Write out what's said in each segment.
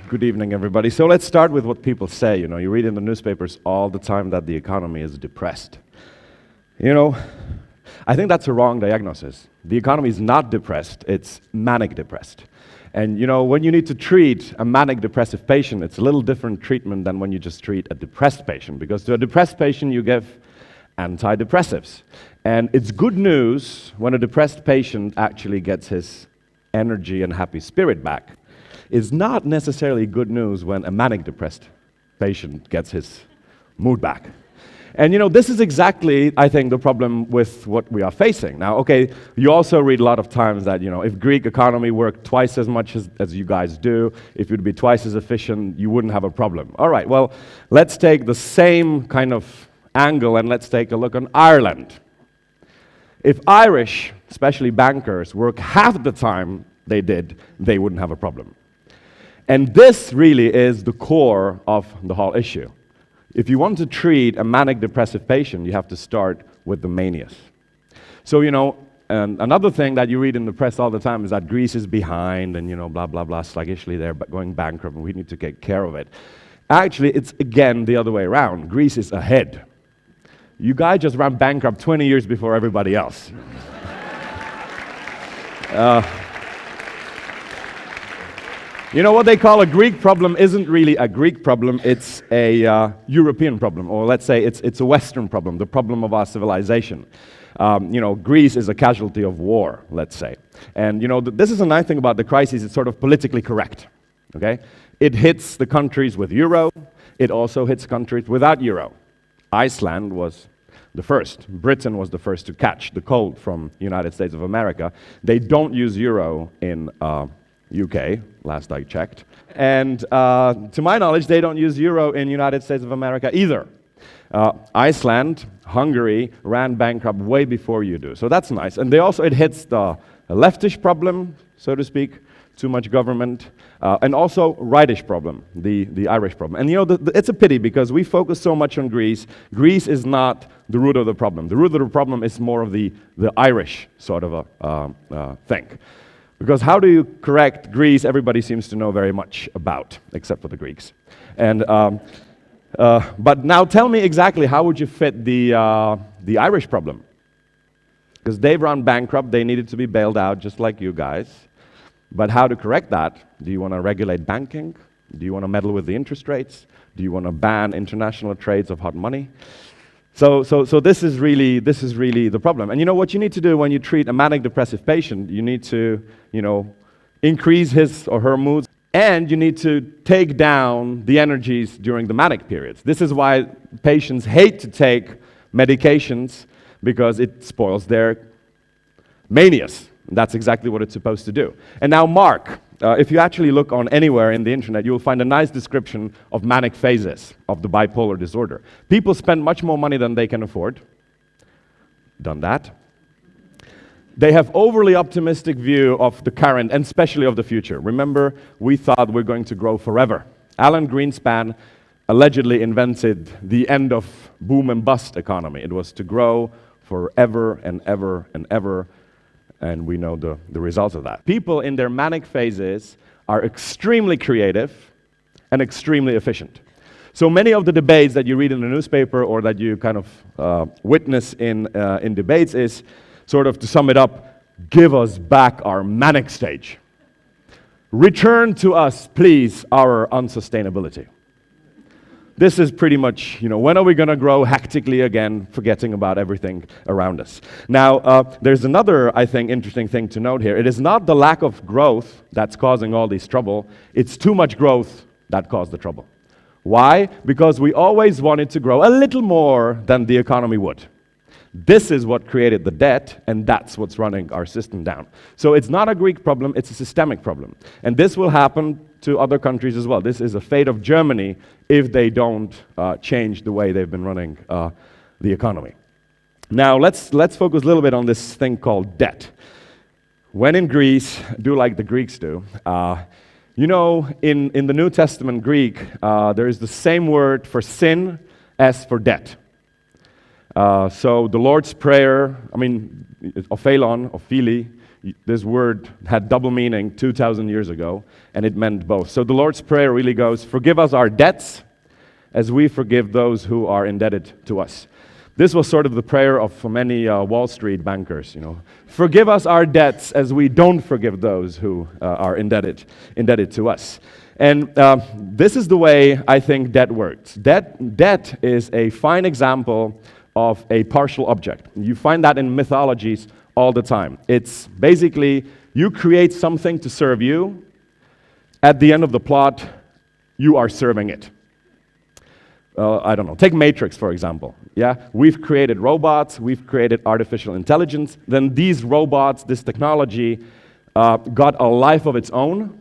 Good evening, everybody. So let's start with what people say. You read in the newspapers all the time that the economy is depressed. I think that's a wrong diagnosis. The economy is not depressed, it's manic depressed. And when you need to treat a manic depressive patient, it's a little different treatment than when you just treat a depressed patient, because to a depressed patient you give antidepressives. And it's good news when a depressed patient actually gets his energy and happy spirit back. It's not necessarily good news when a manic depressed patient gets his mood back. And this is exactly, I think, the problem with what we are facing. Now, okay, you also read a lot of times that, if Greek economy worked twice as much as you guys do, if you'd be twice as efficient, you wouldn't have a problem. All right, well, let's take the same kind of angle and let's take a look on Ireland. If Irish, especially bankers, work half the time they did, they wouldn't have a problem. And this really is the core of the whole issue. If you want to treat a manic depressive patient, you have to start with the manias. So, another thing that you read in the press all the time is that Greece is behind and, blah, blah, blah, sluggishly they're going bankrupt and we need to take care of it. Actually, it's again the other way around. Greece is ahead. You guys just ran bankrupt 20 years before everybody else. What they call a Greek problem isn't really a Greek problem, it's a European problem, or let's say it's a Western problem, the problem of our civilization. Greece is a casualty of war, let's say. And this is a nice thing about the crisis, it's sort of politically correct, okay? It hits the countries with euro, it also hits countries without euro. Iceland was the first. Britain was the first to catch the cold from the United States of America. They don't use euro in UK, last I checked. And to my knowledge, they don't use euro in United States of America either. Iceland, Hungary ran bankrupt way before you do. So that's nice. And it hits the leftish problem, so to speak, too much government, and also rightish problem, the Irish problem. And it's a pity because we focus so much on Greece. Greece is not the root of the problem. The root of the problem is more of the Irish sort of a thing. Because how do you correct Greece, everybody seems to know very much about, except for the Greeks. And but now tell me exactly how would you fit the Irish problem? Because they've run bankrupt, they needed to be bailed out just like you guys. But how to correct that? Do you want to regulate banking? Do you want to meddle with the interest rates? Do you want to ban international trades of hot money? So this is really the problem. And what you need to do when you treat a manic depressive patient, you need to, increase his or her moods, and you need to take down the energies during the manic periods. This is why patients hate to take medications, because it spoils their manias. That's exactly what it's supposed to do. And now Mark, if you actually look on anywhere in the internet, you'll find a nice description of manic phases of the bipolar disorder. People spend much more money than they can afford. Done that. They have overly optimistic view of the current and especially of the future. Remember, we thought we're going to grow forever. Alan Greenspan allegedly invented the end of boom and bust economy. It was to grow forever and ever and ever. And we know the results of that. People in their manic phases are extremely creative and extremely efficient. So many of the debates that you read in the newspaper or that you kind of witness in debates is sort of, to sum it up, give us back our manic stage. Return to us, please, our unsustainability. This is pretty much, when are we going to grow hectically again, forgetting about everything around us? Now, there's another, I think, interesting thing to note here. It is not the lack of growth that's causing all this trouble. It's too much growth that caused the trouble. Why? Because we always wanted to grow a little more than the economy would. This is what created the debt, and that's what's running our system down. So it's not a Greek problem, it's a systemic problem. And this will happen to other countries as well. This is a fate of Germany if they don't change the way they've been running the economy. Now, let's focus a little bit on this thing called debt. When in Greece, do like the Greeks do. In the New Testament Greek, there is the same word for sin as for debt. So the Lord's Prayer, ophelon, ophili, This word had double meaning 2,000 years ago, and it meant both. So the Lord's Prayer really goes, forgive us our debts as we forgive those who are indebted to us. This was sort of the prayer of many Wall Street bankers, Forgive us our debts as we don't forgive those who are indebted to us. And this is the way I think debt works. Debt is a fine example of a partial object. You find that in mythologies all the time. It's basically you create something to serve you. At the end of the plot, you are serving it. I don't know, take Matrix, for example. Yeah, we've created robots, we've created artificial intelligence. Then these robots, this technology, got a life of its own,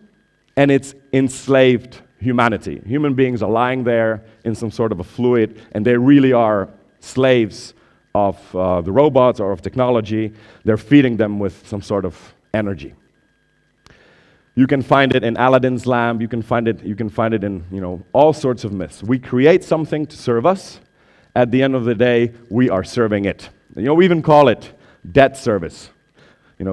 and it's enslaved humanity. Human beings are lying there in some sort of a fluid, and they really are slaves of the robots or of technology. They're feeding them with some sort of energy. You can find it in Aladdin's lamp. You can find it in all sorts of myths. We create something to serve us. At the end of the day, we are serving it. We even call it debt service.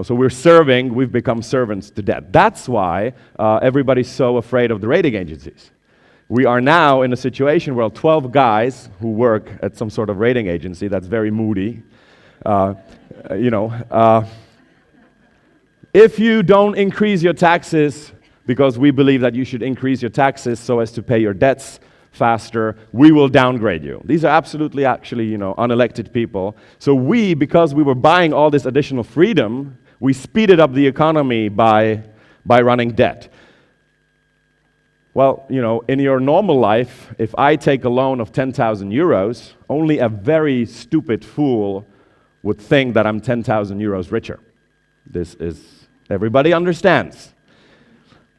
So we've become servants to debt. That's why everybody's so afraid of the rating agencies. We are now in a situation where 12 guys who work at some sort of rating agency that's very moody, if you don't increase your taxes because we believe that you should increase your taxes so as to pay your debts faster, we will downgrade you. These are actually, unelected people. So because we were buying all this additional freedom, we speeded up the economy by running debt. Well, in your normal life, if I take a loan of 10,000 euros, only a very stupid fool would think that I'm 10,000 euros richer. Everybody understands.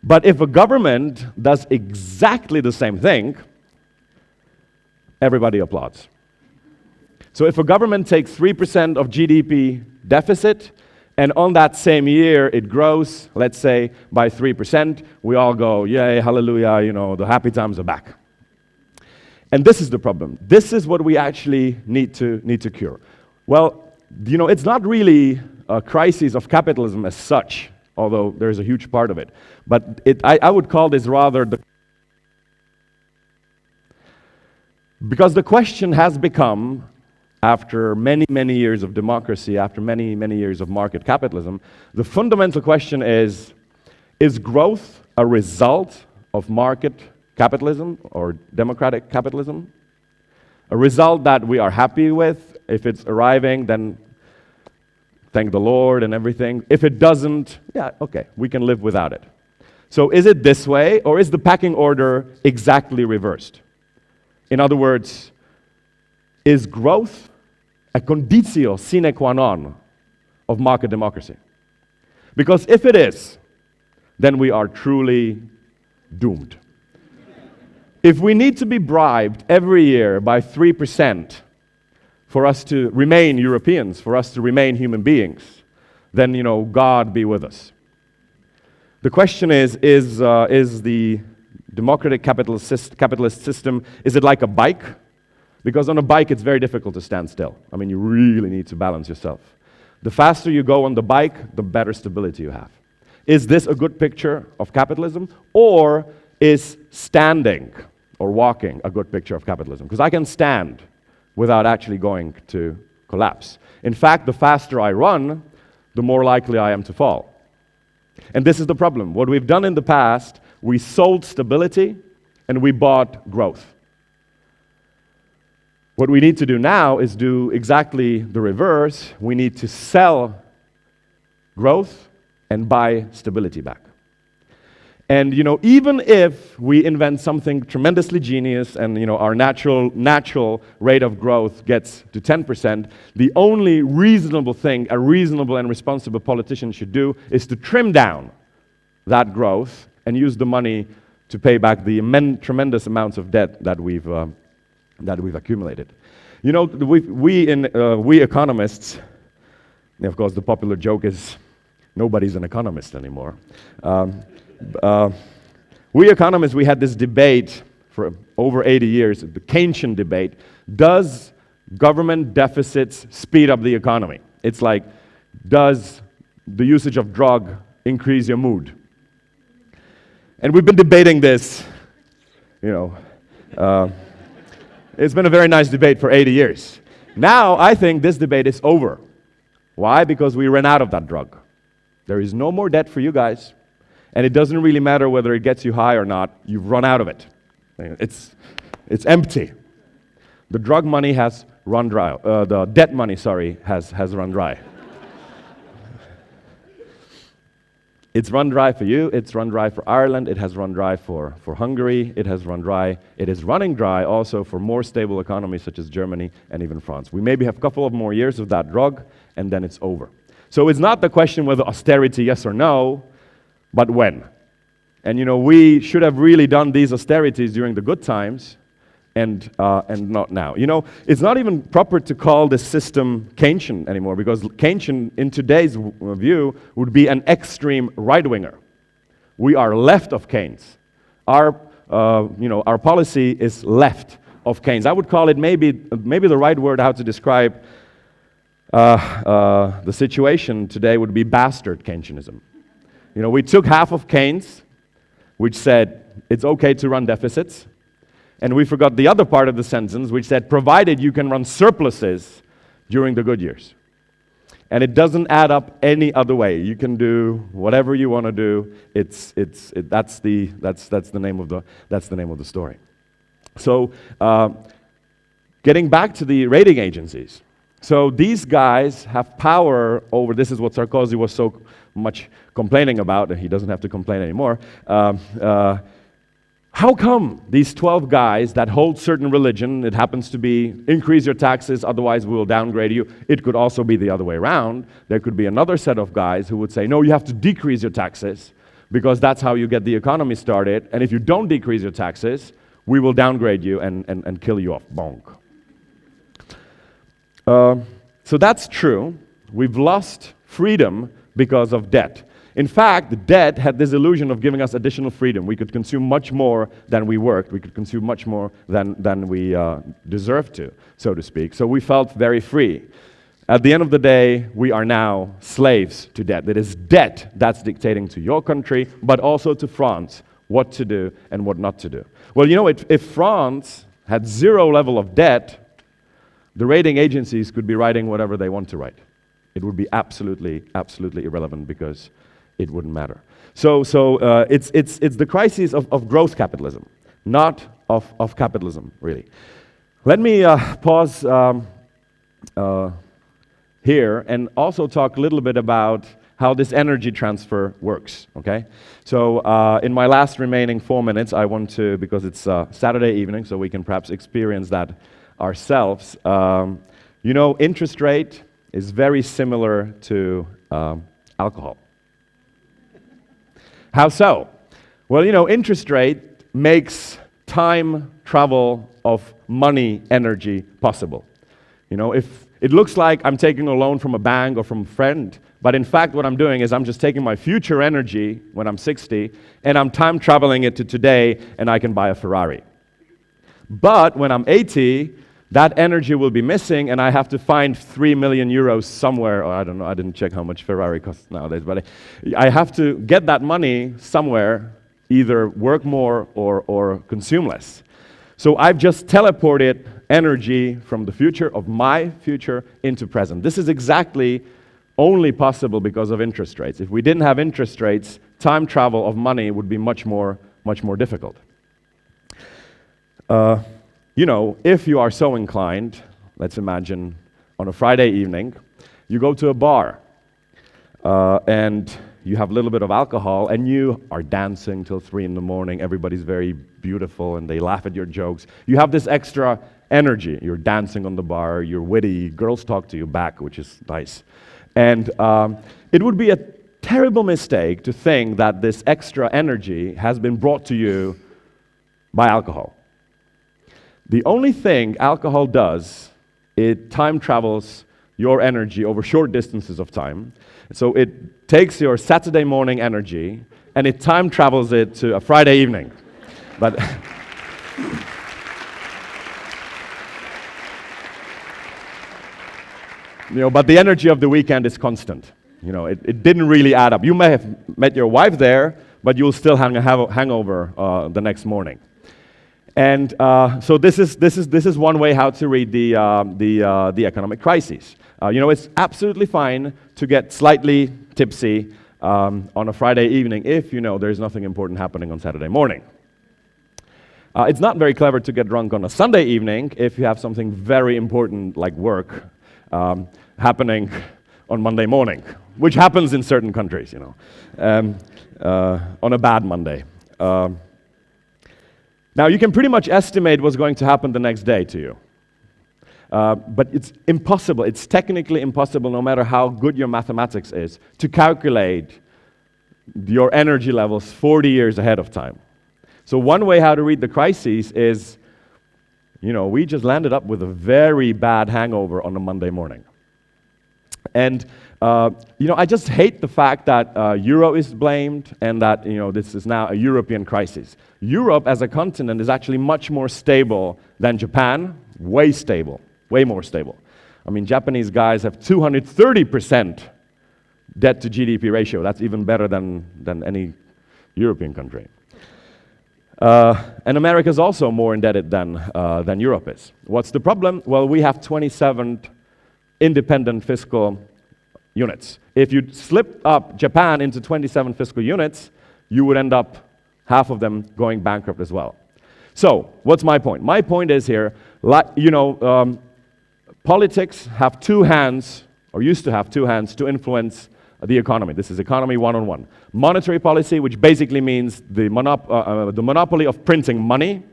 But if a government does exactly the same thing, everybody applauds. So if a government takes 3% of GDP deficit, and on that same year it grows, let's say, by 3%, we all go, yay, hallelujah, the happy times are back. And this is the problem. This is what we actually need to cure. Well, it's not really a crisis of capitalism as such, although there's a huge part of it. But I would call this rather because the question has become, after many, many years of democracy, after many, many years of market capitalism, the fundamental question is growth a result of market capitalism or democratic capitalism? A result that we are happy with? If it's arriving, then thank the Lord and everything. If it doesn't, yeah, okay, we can live without it. So is it this way, or is the pecking order exactly reversed? In other words, is growth a conditio sine qua non of market democracy? Because if it is, then we are truly doomed. If we need to be bribed every year by 3% for us to remain Europeans, for us to remain human beings, then, God be with us. The question is the democratic capitalist system, is it like a bike? Because on a bike, it's very difficult to stand still. You really need to balance yourself. The faster you go on the bike, the better stability you have. Is this a good picture of capitalism? Or is standing or walking a good picture of capitalism? Because I can stand without actually going to collapse. In fact, the faster I run, the more likely I am to fall. And this is the problem. What we've done in the past, we sold stability and we bought growth. What we need to do now is do exactly the reverse. We need to sell growth and buy stability back. And even if we invent something tremendously genius and our natural rate of growth gets to 10%, the only reasonable thing a reasonable and responsible politician should do is to trim down that growth and use the money to pay back the tremendous amounts of debt that we've accumulated. We economists, of course, the popular joke is nobody's an economist anymore. We economists, we had this debate for over 80 years, the Keynesian debate. Does government deficits speed up the economy? It's like, does the usage of drug increase your mood? And we've been debating this, it's been a very nice debate for 80 years. Now, I think this debate is over. Why? Because we ran out of that drug. There is no more debt for you guys, and it doesn't really matter whether it gets you high or not. You've run out of it. It's empty. The drug money has run dry. The debt money, has run dry. It's run dry for you, it's run dry for Ireland, it has run dry for Hungary, it has run dry. It is running dry also for more stable economies such as Germany and even France. We maybe have a couple of more years of that drug, and then it's over. So it's not the question whether austerity, yes or no, but when. And we should have really done these austerities during the good times, and not now. It's not even proper to call this system Keynesian anymore, because Keynesian, in today's view, would be an extreme right-winger. We are left of Keynes. Our policy is left of Keynes. I would call it maybe the right word how to describe the situation today would be bastard Keynesianism. We took half of Keynes, which said it's okay to run deficits. And we forgot the other part of the sentence, which said, provided you can run surpluses during the good years. And it doesn't add up any other way. You can do whatever you want to do. That's the name of the story. So, getting back to the rating agencies. So these guys have power over. This is what Sarkozy was so much complaining about, and he doesn't have to complain anymore. How come these 12 guys that hold certain religion, it happens to be increase your taxes, otherwise we will downgrade you. It could also be the other way around. There could be another set of guys who would say, no, you have to decrease your taxes because that's how you get the economy started. And if you don't decrease your taxes, we will downgrade you and kill you off. Bonk. So that's true. We've lost freedom because of debt. In fact, the debt had this illusion of giving us additional freedom. We could consume much more than we worked. We could consume much more than we deserved to, so to speak. So we felt very free. At the end of the day, we are now slaves to debt. It is debt that's dictating to your country, but also to France, what to do and what not to do. Well, if France had zero level of debt, the rating agencies could be writing whatever they want to write. It would be absolutely irrelevant because it wouldn't matter. So it's the crisis of growth capitalism, not of capitalism, really. Let me pause here and also talk a little bit about how this energy transfer works, okay? So in my last remaining 4 minutes, I want to, because it's Saturday evening, so we can perhaps experience that ourselves. Interest rate is very similar to alcohol. How so? Well, interest rate makes time travel of money energy possible. If it looks like I'm taking a loan from a bank or from a friend, but in fact what I'm doing is I'm just taking my future energy when I'm 60 and I'm time traveling it to today and I can buy a Ferrari. But when I'm 80, that energy will be missing and I have to find 3 million euros somewhere, or I don't know, I didn't check how much Ferrari costs nowadays, but I have to get that money somewhere, either work more or consume less. So I've just teleported energy from the future of my future into present. This is exactly only possible because of interest rates. If we didn't have interest rates, time travel of money would be much more difficult. If you are so inclined, let's imagine on a Friday evening, you go to a bar and you have a little bit of alcohol and you are dancing till 3 in the morning. Everybody's very beautiful and they laugh at your jokes. You have this extra energy. You're dancing on the bar, you're witty, girls talk to you back, which is nice. And it would be a terrible mistake to think that this extra energy has been brought to you by alcohol. The only thing alcohol does, it time travels your energy over short distances of time. So it takes your Saturday morning energy and it time travels it to a Friday evening. But but the energy of the weekend is constant. It didn't really add up. You may have met your wife there, but you'll still have a hangover the next morning. And so this is one way how to read the economic crises. It's absolutely fine to get slightly tipsy on a Friday evening if there's nothing important happening on Saturday morning. It's not very clever to get drunk on a Sunday evening if you have something very important like work happening on Monday morning, which happens in certain countries, on a bad Monday. Now, you can pretty much estimate what's going to happen the next day to you. But it's impossible, it's technically impossible, no matter how good your mathematics is, to calculate your energy levels 40 years ahead of time. So one way how to read the crises is, we just landed up with a very bad hangover on a Monday morning. And, I just hate the fact that Euro is blamed and that, this is now a European crisis. Europe as a continent is actually much more stable than Japan, way more stable. I mean, Japanese guys have 230% debt to GDP ratio. That's even better than any European country. And America is also more indebted than Europe is. What's the problem? Well, we have 27 independent fiscal units. If you slip up Japan into 27 fiscal units, you would end up half of them going bankrupt as well. So, what's my point? My point is here, politics have two hands, or used to have two hands, to influence the economy. This is economy one-on-one. Monetary policy, which basically means the monopoly of printing money,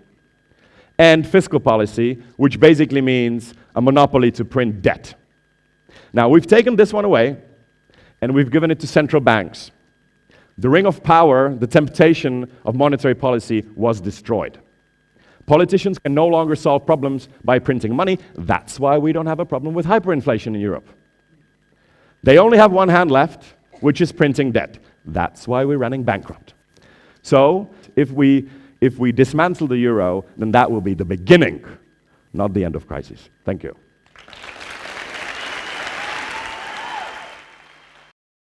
and fiscal policy, which basically means a monopoly to print debt. Now, we've taken this one away, and we've given it to central banks. The ring of power, the temptation of monetary policy was destroyed. Politicians can no longer solve problems by printing money. That's why we don't have a problem with hyperinflation in Europe. They only have one hand left, which is printing debt. That's why we're running bankrupt. So, if we dismantle the euro, then that will be the beginning, not the end of crisis. Thank you.